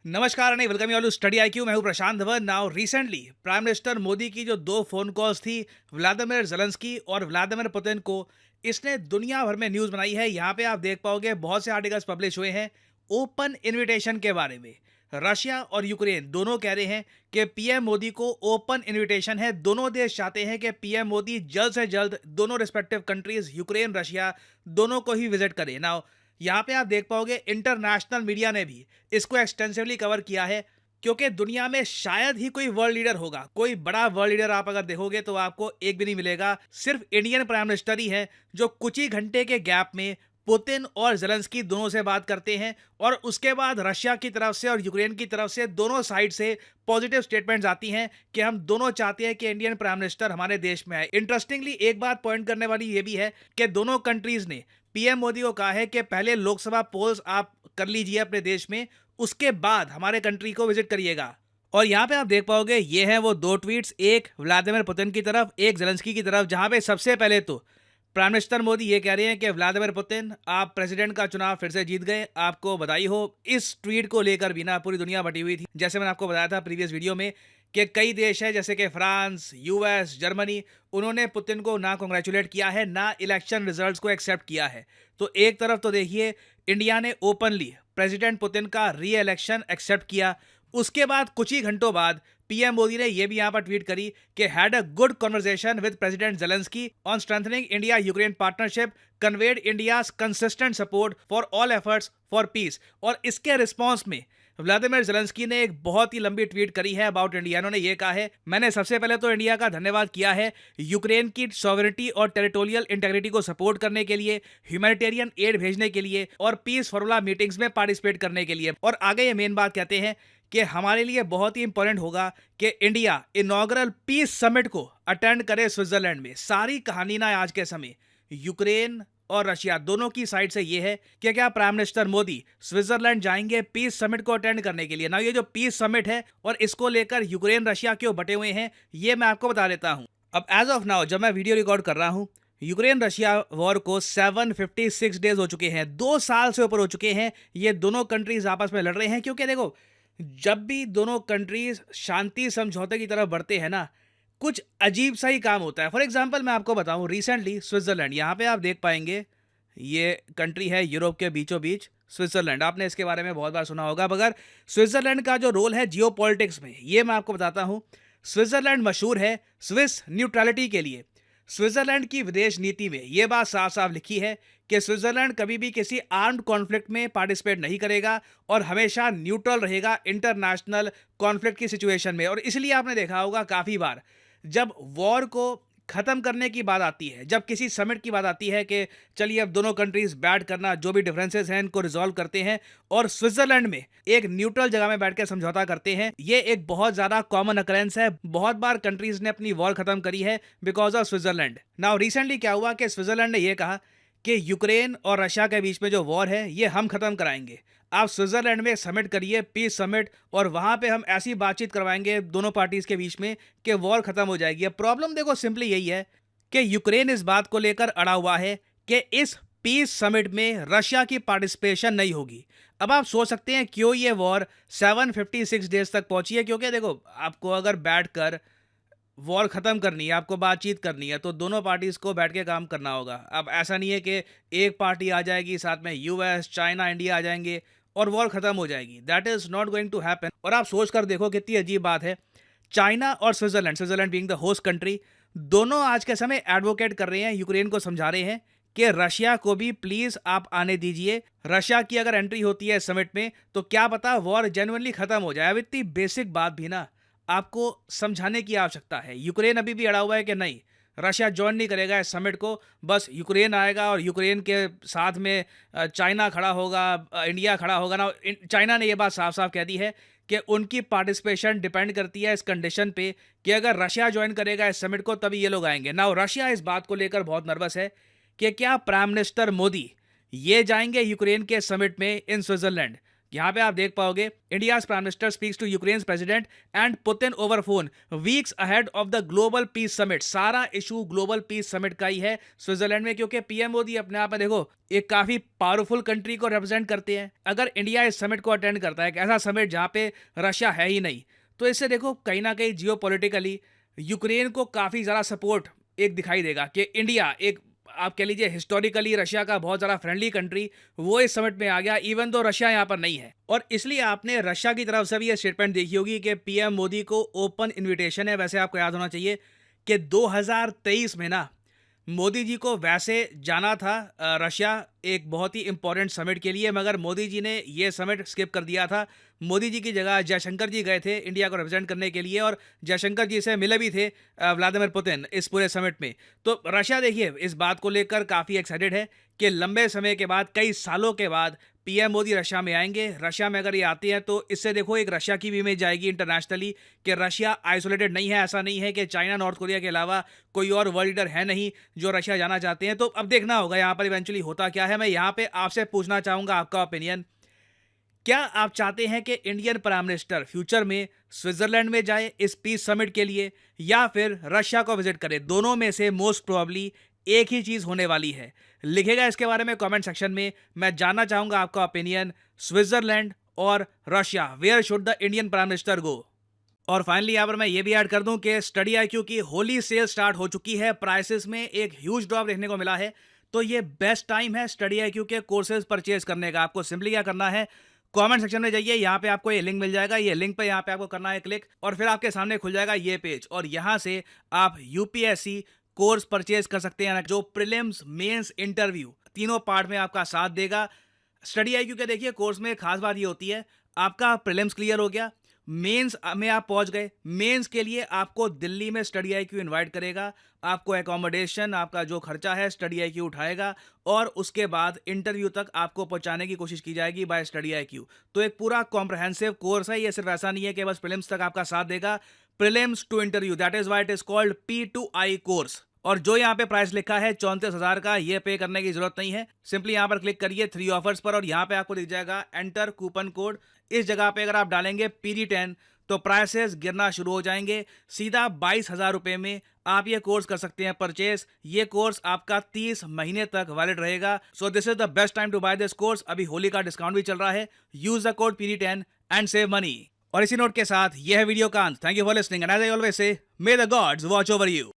नमस्कार नहीं welcome you all to study IQ. मैं हूं Prashant Dhawan. Now recently prime minister Modi की जो दो फोन कॉल्स थी व्लादिमीर जेलेंस्की और व्लादिमीर पुतिन को, इसने दुनिया भर में न्यूज़ बनाई है। यहाँ पे आप देख पाओगे बहुत से आर्टिकल्स पब्लिश हुए हैं ओपन इनविटेशन के बारे में। रशिया और यूक्रेन दोनों कह रहे हैं कि पीएम मोदी को ओपन इनविटेशन है। दोनों देश चाहते हैं कि पीएम मोदी जल्द से जल्द दोनों रिस्पेक्टिव कंट्रीज यूक्रेन रशिया दोनों को ही विजिट करे। नाउ यहाँ पे आप देख पाओगे इंटरनेशनल मीडिया ने भी इसको एक्सटेंसिवली कवर किया है, क्योंकि दुनिया में शायद ही कोई वर्ल्ड लीडर होगा, कोई बड़ा वर्ल्ड लीडर आप अगर देखोगे तो आपको एक भी नहीं मिलेगा। सिर्फ इंडियन प्राइम मिनिस्टर ही है जो कुछ ही घंटे के गैप में पुतिन और जेलेंस्की दोनों से बात करते हैं, और उसके बाद रशिया की तरफ से और यूक्रेन की तरफ से दोनों साइड से पॉजिटिव स्टेटमेंट्स आती हैं कि हम दोनों चाहते हैं कि इंडियन प्राइम मिनिस्टर हमारे देश में आए। इंटरेस्टिंगली एक बात पॉइंट करने वाली ये भी है कि दोनों कंट्रीज ने पीएम मोदी को कहा है कि पहले लोकसभा पोल्स आप कर लीजिए अपने देश में, उसके बाद हमारे कंट्री को विजिट करिएगा। और यहाँ पे आप देख पाओगे ये हैं वो दो ट्वीट्स, एक व्लादिमीर पुतिन की तरफ, एक जेलेंस्की की तरफ, जहाँ पे सबसे पहले तो प्राइम मिनिस्टर मोदी ये कह रहे हैं कि व्लादिमीर पुतिन आप प्रेसिडेंट का चुनाव फिर से जीत गए, आपको बधाई हो। इस ट्वीट को लेकर भी ना पूरी दुनिया बटी हुई थी। जैसे मैंने आपको बताया था प्रीवियस वीडियो में कि कई देश हैं जैसे कि फ्रांस, यूएस, जर्मनी, उन्होंने पुतिन को ना कॉन्ग्रेचुलेट किया है ना इलेक्शन रिजल्ट्स को एक्सेप्ट किया है। तो एक तरफ तो देखिए इंडिया ने ओपनली प्रेसिडेंट पुतिन का री इलेक्शन एक्सेप्ट किया, उसके बाद कुछ ही घंटों बाद पीएम मोदी ने यह भी यहां पर ट्वीट करी कि had a good conversation with president Zelensky on strengthening India Ukraine partnership, conveyed India's consistent support for all efforts for piece. और इसके रिस्पॉन्स में व्लादिमीर जेलेंस्की ने एक बहुत ही लंबी ट्वीट करी है अबाउट इंडिया। उन्होंने ये कहा है, मैंने सबसे पहले तो इंडिया का धन्यवाद किया है यूक्रेन की सॉवरेनिटी और टेरिटोरियल इंटेग्रिटी को सपोर्ट करने के लिए, ह्यूमैनिटेरियन एड भेजने के लिए और पीस फॉर्मूला मीटिंग्स में पार्टिसिपेट करने के लिए। और आगे ये मेन बात कहते हैं कि हमारे लिए बहुत ही इंपॉर्टेंट होगा कि इंडिया इनॉग्रल पीस समिट को अटेंड करे स्विट्जरलैंड में। सारी कहानी ना आज के समय यूक्रेन और रशिया दोनों की साइड से ये है कि क्या प्राइम मिनिस्टर मोदी स्विट्जरलैंड जाएंगे पीस समिट को अटेंड करने के लिए। ना ये जो पीस समिट है और इसको लेकर यूक्रेन रशिया क्यों बटे हुए हैं ये मैं आपको बता देता हूं। अब एज ऑफ नाउ जब मैं वीडियो रिकॉर्ड कर रहा हूं, यूक्रेन रशिया वॉर को 756 डेज हो चुके हैं, 2 साल से ऊपर हो चुके हैं। ये दोनों कंट्रीज आपस में लड़ रहे हैं, क्योंकि देखो जब भी दोनों कंट्रीज शांति समझौते की तरफ बढ़ते हैं ना, कुछ अजीब सा ही काम होता है। फॉर एग्जांपल मैं आपको बताऊं, रिसेंटली स्विट्जरलैंड, यहाँ पे आप देख पाएंगे ये कंट्री है यूरोप के बीचों बीच स्विट्जरलैंड। आपने इसके बारे में बहुत बार सुना होगा, मगर स्विट्जरलैंड का जो रोल है जियो पॉलिटिक्स में ये मैं आपको बताता हूं। स्विट्जरलैंड मशहूर है स्विस न्यूट्रलिटी के लिए। स्विट्जरलैंड की विदेश नीति में यह बात साफ साफ लिखी है कि स्विट्जरलैंड कभी भी किसी आर्म्ड कॉन्फ्लिक्ट में पार्टिसिपेट नहीं करेगा और हमेशा न्यूट्रल रहेगा इंटरनेशनल कॉन्फ्लिक्ट की सिचुएशन में। और इसलिए आपने देखा होगा काफ़ी बार जब वॉर को ख़त्म करने की बात आती है, जब किसी समिट की बात आती है कि चलिए अब दोनों कंट्रीज बैठ करना, जो भी डिफरेंसेस हैं इनको रिजॉल्व करते हैं और स्विट्जरलैंड में एक न्यूट्रल जगह में बैठ कर समझौता करते हैं, ये एक बहुत ज़्यादा कॉमन अकरेंस है। बहुत बार कंट्रीज ने अपनी वॉर खत्म करी है because of Switzerland. Now recently क्या हुआ कि स्विट्जरलैंड ने यह कहा कि यूक्रेन और रशिया के बीच में जो वॉर है ये हम खत्म कराएंगे। आप स्विट्जरलैंड में समिट करिए, पीस समिट, और वहां पे हम ऐसी बातचीत करवाएंगे दोनों पार्टीज के बीच में कि वॉर खत्म हो जाएगी। अब प्रॉब्लम देखो सिंपली यही है कि यूक्रेन इस बात को लेकर अड़ा हुआ है कि इस पीस समिट में रशिया की पार्टिसिपेशन नहीं होगी। अब आप सोच सकते हैं क्यों ये वॉर 756 डेज तक पहुंची है, क्योंकि देखो आपको अगर बैठकर वॉर ख़त्म करनी है, आपको बातचीत करनी है, तो दोनों पार्टीज़ को बैठ के काम करना होगा। अब ऐसा नहीं है कि एक पार्टी आ जाएगी साथ में यूएस, चाइना, इंडिया आ जाएंगे और वॉर ख़त्म हो जाएगी। That is not going to happen. और आप सोच कर देखो कितनी अजीब बात है, चाइना और Switzerland, Switzerland being the host country, दोनों आज के समय एडवोकेट कर रहे हैं, यूक्रेन को समझा रहे हैं कि रशिया को भी प्लीज़ आप आने दीजिए। रशिया की अगर एंट्री होती है समिट में तो क्या पता वॉर जेन्युइनली ख़त्म हो जाए। अब इतनी बेसिक बात भी ना आपको समझाने की आवश्यकता है। यूक्रेन अभी भी अड़ा हुआ है कि नहीं, रशिया ज्वाइन नहीं करेगा इस समिट को, बस यूक्रेन आएगा और यूक्रेन के साथ में चाइना खड़ा होगा, इंडिया खड़ा होगा ना। चाइना ने यह बात साफ साफ कह दी है कि उनकी पार्टिसिपेशन डिपेंड करती है इस कंडीशन पे कि अगर रशिया ज्वाइन करेगा इस समिट को तभी ये लोग आएंगे। ना रशिया इस बात को लेकर बहुत नर्वस है कि क्या प्राइम मिनिस्टर मोदी ये जाएंगे यूक्रेन के समिट में इन स्विट्जरलैंड, यहाँ पे आप देख पाओगे, India's prime minister speaks to Ukraine president and Putin over phone weeks ahead of the global peace summit. सारा इशू ग्लोबल पीस समिट का ही है स्विट्जरलैंड में, क्योंकि पीएम मोदी अपने आप में देखो एक काफी पावरफुल कंट्री को रिप्रेजेंट करते हैं। अगर इंडिया इस समिट को अटेंड करता है, एक ऐसा समिट जहाँ पे रशिया है ही नहीं, तो इससे देखो कहीं ना कहीं जियोपॉलिटिकली यूक्रेन को काफी ज्यादा सपोर्ट एक दिखाई देगा कि इंडिया एक, आप कह लीजिए हिस्टोरिकली रशिया का बहुत ज़्यादा फ्रेंडली कंट्री, वो इस समिट में आ गया इवन दो रशिया यहाँ पर नहीं है। और इसलिए आपने रशिया की तरफ से भी ये स्टेटमेंट देखी होगी कि पीएम मोदी को ओपन इनविटेशन है। वैसे आपको याद होना चाहिए कि 2023 में ना मोदी जी को वैसे जाना था रशिया एक बहुत ही इंपॉर्टेंट समिट के लिए, मगर मोदी जी ने ये समिट स्किप कर दिया था। मोदी जी की जगह जयशंकर जी गए थे इंडिया को रिप्रेजेंट करने के लिए, और जयशंकर जी से मिले भी थे व्लादिमीर पुतिन इस पूरे समिट में। तो रशिया देखिए इस बात को लेकर काफ़ी एक्साइटेड है कि लंबे समय के बाद, कई सालों के बाद पीएम मोदी रशिया में आएंगे। रशिया में अगर ये आते हैं तो इससे देखो एक रशिया की भी इमेज जाएगी इंटरनेशनली कि रशिया आइसोलेटेड नहीं है। ऐसा नहीं है कि चाइना नॉर्थ कोरिया के अलावा कोई और वर्ल्ड लीडर है नहीं जो रशिया जाना चाहते हैं। तो अब देखना होगा यहाँ पर इवेंचुअली होता क्या है। मैं यहाँ पे आपसे पूछना चाहूँगा आपका ओपिनियन, क्या आप चाहते हैं कि इंडियन प्राइम मिनिस्टर फ्यूचर में स्विट्जरलैंड में जाए इस पीस समिट के लिए, या फिर रशिया को विजिट करे? दोनों में से मोस्ट प्रोबेबली एक ही चीज होने वाली है। लिखेगा इसके बारे में कमेंट सेक्शन में। मैं जानना चाहूंगा आपका ओपिनियन, स्विट्जरलैंड और Russia, where should the Indian prime minister go? और फाइनली यहाँ पर मैं ये भी ऐड कर दूं कि स्टडी आईक्यू की होली सेल स्टार्ट हो चुकी है। प्राइसेस में एक ह्यूज ड्रॉप देखने को मिला है, तो ये बेस्ट टाइम है स्टडी आईक्यू के कोर्सेज परचेज करने का। आपको सिंपली क्या करना है, कमेंट सेक्शन में जाइए, यहाँ पे आपको ये लिंक मिल जाएगा। ये लिंक पे यहाँ पे आपको करना है क्लिक, और फिर आपके सामने खुल जाएगा ये पेज, और यहाँ से आप यूपीएससी कोर्स परचेज कर सकते हैं, जो प्रीलिम्स मेंस इंटरव्यू तीनों पार्ट में आपका साथ देगा। स्टडी आईक्यू के देखिए कोर्स में खास बात ये होती है, आपका प्रीलिम्स क्लियर हो गया, मेंस में आप पहुंच गए, मेंस के लिए आपको दिल्ली में स्टडी आईक्यू इनवाइट करेगा। आपको एकोमोडेशन, आपका जो खर्चा है स्टडी आईक्यू उठाएगा, और उसके बाद इंटरव्यू तक आपको पहुंचाने की कोशिश की जाएगी बाय स्टडी आईक्यू। तो एक पूरा कॉम्प्रहेंसिव कोर्स है। ये सिर्फ ऐसा नहीं है कि बस प्रीलिम्स तक आपका साथ देगा, prelims to interview, that is why it is called P2I course. और जो यहाँ पे प्राइस लिखा है 34,000 का, ये पे करने की जरूरत नहीं है। सिंपली यहाँ पर क्लिक करिए 3 ऑफर्स पर, और यहाँ पे आपको दिख जाएगा एंटर कूपन कोड। इस जगह पे अगर आप डालेंगे PD10 तो प्राइसेस गिरना शुरू हो जाएंगे। सीधा 22,000 रुपए में आप ये कोर्स कर सकते हैं परचेस। ये कोर्स आपका 30 महीने तक वैलिड रहेगा। So this is the best time to buy this course. अभी होली का डिस्काउंट भी चल रहा है। Use the code PD10 and save money. और इसी नोट के साथ यह वीडियो का अंत। Thank you for listening and as I always say, may the gods watch over you.